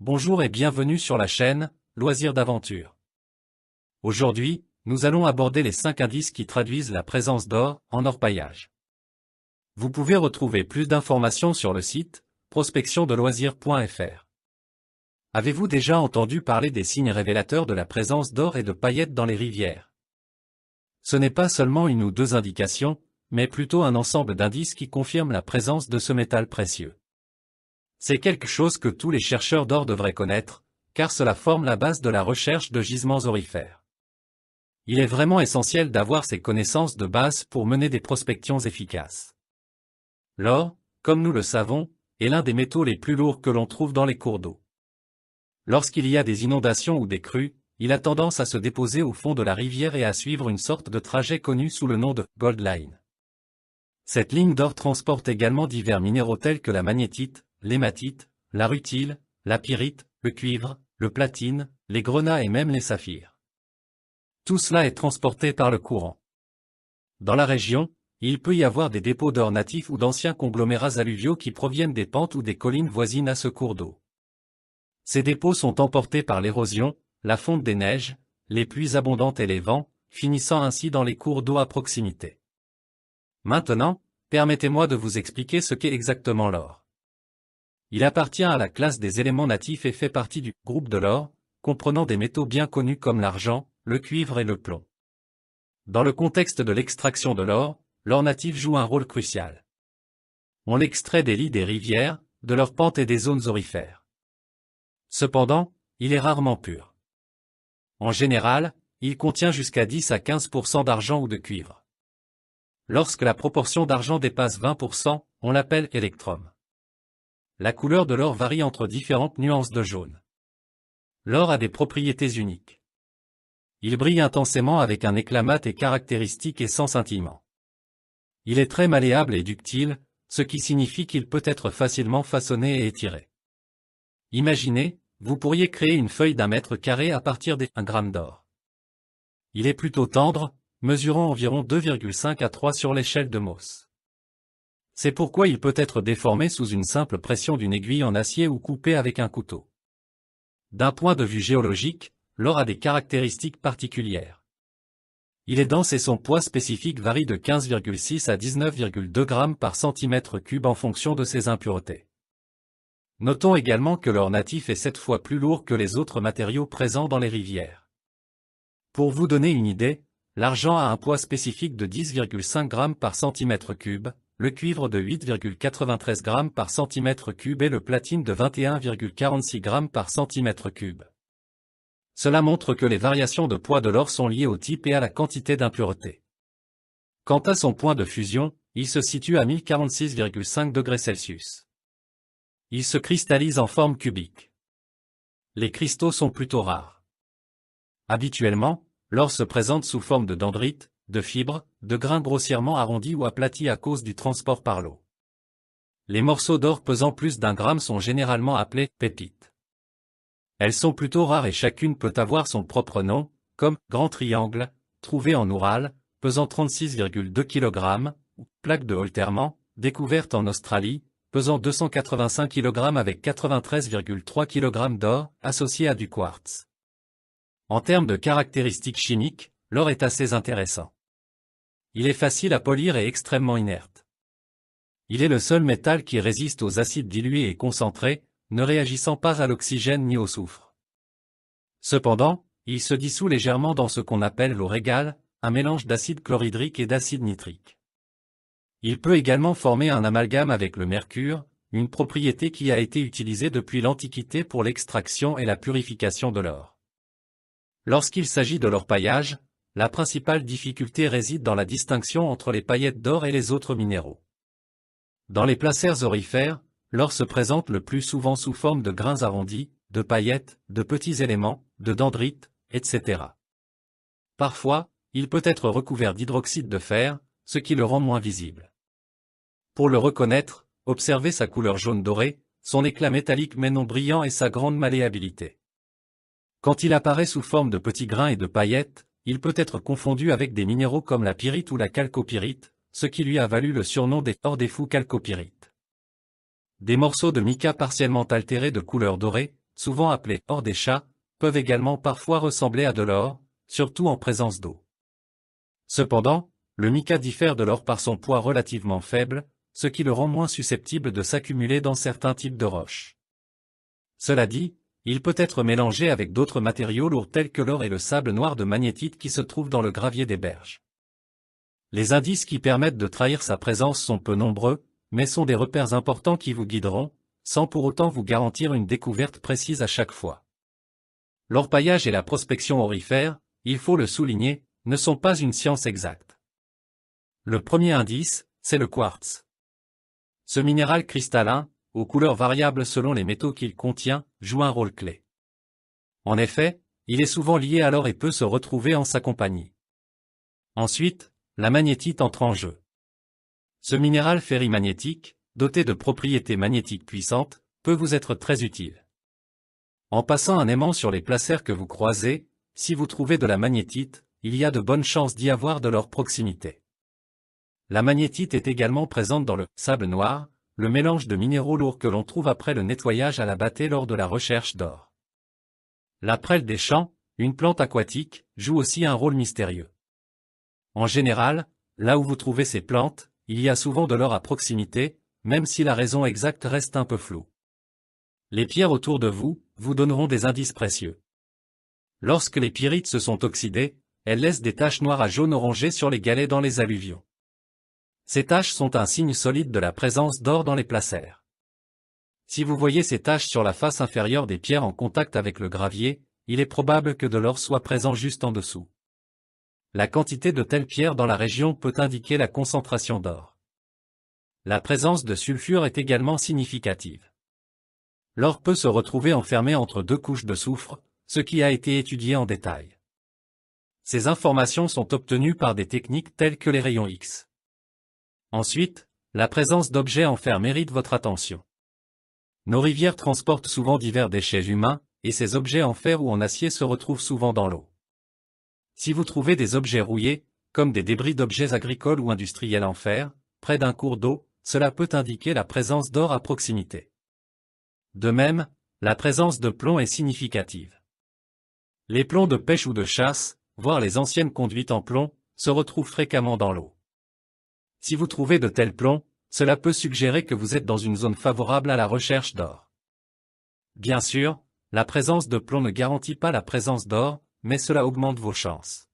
Bonjour et bienvenue sur la chaîne Loisirs d'aventure. Aujourd'hui, nous allons aborder les 5 indices qui traduisent la présence d'or en orpaillage. Vous pouvez retrouver plus d'informations sur le site prospectiondeloisirs.fr. Avez-vous déjà entendu parler des signes révélateurs de la présence d'or et de paillettes dans les rivières? Ce n'est pas seulement une ou deux indications, mais plutôt un ensemble d'indices qui confirment la présence de ce métal précieux. C'est quelque chose que tous les chercheurs d'or devraient connaître, car cela forme la base de la recherche de gisements aurifères. Il est vraiment essentiel d'avoir ces connaissances de base pour mener des prospections efficaces. L'or, comme nous le savons, est l'un des métaux les plus lourds que l'on trouve dans les cours d'eau. Lorsqu'il y a des inondations ou des crues, il a tendance à se déposer au fond de la rivière et à suivre une sorte de trajet connu sous le nom de « Gold Line ». Cette ligne d'or transporte également divers minéraux tels que la magnétite, l'hématite, la rutile, la pyrite, le cuivre, le platine, les grenats et même les saphirs. Tout cela est transporté par le courant. Dans la région, il peut y avoir des dépôts d'or natifs ou d'anciens conglomérats alluviaux qui proviennent des pentes ou des collines voisines à ce cours d'eau. Ces dépôts sont emportés par l'érosion, la fonte des neiges, les pluies abondantes et les vents, finissant ainsi dans les cours d'eau à proximité. Maintenant, permettez-moi de vous expliquer ce qu'est exactement l'or. Il appartient à la classe des éléments natifs et fait partie du groupe de l'or, comprenant des métaux bien connus comme l'argent, le cuivre et le plomb. Dans le contexte de l'extraction de l'or natif joue un rôle crucial. On l'extrait des lits des rivières, de leurs pentes et des zones aurifères. Cependant, il est rarement pur. En général, il contient jusqu'à 10 à 15% d'argent ou de cuivre. Lorsque la proportion d'argent dépasse 20%, on l'appelle électrum. La couleur de l'or varie entre différentes nuances de jaune. L'or a des propriétés uniques. Il brille intensément avec un éclat mat et caractéristique et sans scintillement. Il est très malléable et ductile, ce qui signifie qu'il peut être facilement façonné et étiré. Imaginez, vous pourriez créer une feuille d'1 mètre carré à partir d'1 gramme d'or. Il est plutôt tendre, mesurant environ 2,5 à 3 sur l'échelle de Mohs. C'est pourquoi il peut être déformé sous une simple pression d'une aiguille en acier ou coupé avec un couteau. D'un point de vue géologique, l'or a des caractéristiques particulières. Il est dense et son poids spécifique varie de 15,6 à 19,2 grammes par centimètre cube en fonction de ses impuretés. Notons également que l'or natif est 7 fois plus lourd que les autres matériaux présents dans les rivières. Pour vous donner une idée, l'argent a un poids spécifique de 10,5 grammes par centimètre cube, le cuivre de 8,93 grammes par centimètre cube et le platine de 21,46 grammes par centimètre cube. Cela montre que les variations de poids de l'or sont liées au type et à la quantité d'impuretés. Quant à son point de fusion, il se situe à 1046,5 degrés Celsius. Il se cristallise en forme cubique. Les cristaux sont plutôt rares. Habituellement, l'or se présente sous forme de dendrites, de fibres, de grains grossièrement arrondis ou aplatis à cause du transport par l'eau. Les morceaux d'or pesant plus d'1 gramme sont généralement appelés pépites. Elles sont plutôt rares et chacune peut avoir son propre nom, comme grand triangle, trouvé en Oural, pesant 36,2 kg, ou plaque de Holterman, découverte en Australie, pesant 285 kg avec 93,3 kg d'or, associé à du quartz. En termes de caractéristiques chimiques, l'or est assez intéressant. Il est facile à polir et extrêmement inerte. Il est le seul métal qui résiste aux acides dilués et concentrés, ne réagissant pas à l'oxygène ni au soufre. Cependant, il se dissout légèrement dans ce qu'on appelle l'eau régale, un mélange d'acide chlorhydrique et d'acide nitrique. Il peut également former un amalgame avec le mercure, une propriété qui a été utilisée depuis l'Antiquité pour l'extraction et la purification de l'or. Lorsqu'il s'agit de l'orpaillage, la principale difficulté réside dans la distinction entre les paillettes d'or et les autres minéraux. Dans les placers aurifères, l'or se présente le plus souvent sous forme de grains arrondis, de paillettes, de petits éléments, de dendrites, etc. Parfois, il peut être recouvert d'hydroxyde de fer, ce qui le rend moins visible. Pour le reconnaître, observez sa couleur jaune doré, son éclat métallique mais non brillant et sa grande malléabilité. Quand il apparaît sous forme de petits grains et de paillettes, il peut être confondu avec des minéraux comme la pyrite ou la chalcopyrite, ce qui lui a valu le surnom des hors-des-fous chalcopyrites. Des morceaux de mica partiellement altérés de couleur dorée, souvent appelé or des chats, peuvent également parfois ressembler à de l'or, surtout en présence d'eau. Cependant, le mica diffère de l'or par son poids relativement faible, ce qui le rend moins susceptible de s'accumuler dans certains types de roches. Cela dit, il peut être mélangé avec d'autres matériaux lourds tels que l'or et le sable noir de magnétite qui se trouvent dans le gravier des berges. Les indices qui permettent de trahir sa présence sont peu nombreux, mais sont des repères importants qui vous guideront, sans pour autant vous garantir une découverte précise à chaque fois. L'orpaillage et la prospection aurifère, il faut le souligner, ne sont pas une science exacte. Le premier indice, c'est le quartz. Ce minéral cristallin, aux couleurs variables selon les métaux qu'il contient, joue un rôle clé. En effet, il est souvent lié à l'or et peut se retrouver en sa compagnie. Ensuite, la magnétite entre en jeu. Ce minéral ferrimagnétique, doté de propriétés magnétiques puissantes, peut vous être très utile. En passant un aimant sur les placers que vous croisez, si vous trouvez de la magnétite, il y a de bonnes chances d'y avoir de leur proximité. La magnétite est également présente dans le sable noir, le mélange de minéraux lourds que l'on trouve après le nettoyage à la bâtée lors de la recherche d'or. La prêle des champs, une plante aquatique, joue aussi un rôle mystérieux. En général, là où vous trouvez ces plantes, il y a souvent de l'or à proximité, même si la raison exacte reste un peu floue. Les pierres autour de vous, vous donneront des indices précieux. Lorsque les pyrites se sont oxydées, elles laissent des taches noires à jaune orangé sur les galets dans les alluvions. Ces taches sont un signe solide de la présence d'or dans les placers. Si vous voyez ces taches sur la face inférieure des pierres en contact avec le gravier, il est probable que de l'or soit présent juste en dessous. La quantité de telles pierres dans la région peut indiquer la concentration d'or. La présence de sulfure est également significative. L'or peut se retrouver enfermé entre deux couches de soufre, ce qui a été étudié en détail. Ces informations sont obtenues par des techniques telles que les rayons X. Ensuite, la présence d'objets en fer mérite votre attention. Nos rivières transportent souvent divers déchets humains, et ces objets en fer ou en acier se retrouvent souvent dans l'eau. Si vous trouvez des objets rouillés, comme des débris d'objets agricoles ou industriels en fer, près d'un cours d'eau, cela peut indiquer la présence d'or à proximité. De même, la présence de plomb est significative. Les plombs de pêche ou de chasse, voire les anciennes conduites en plomb, se retrouvent fréquemment dans l'eau. Si vous trouvez de tels plombs, cela peut suggérer que vous êtes dans une zone favorable à la recherche d'or. Bien sûr, la présence de plomb ne garantit pas la présence d'or, mais cela augmente vos chances.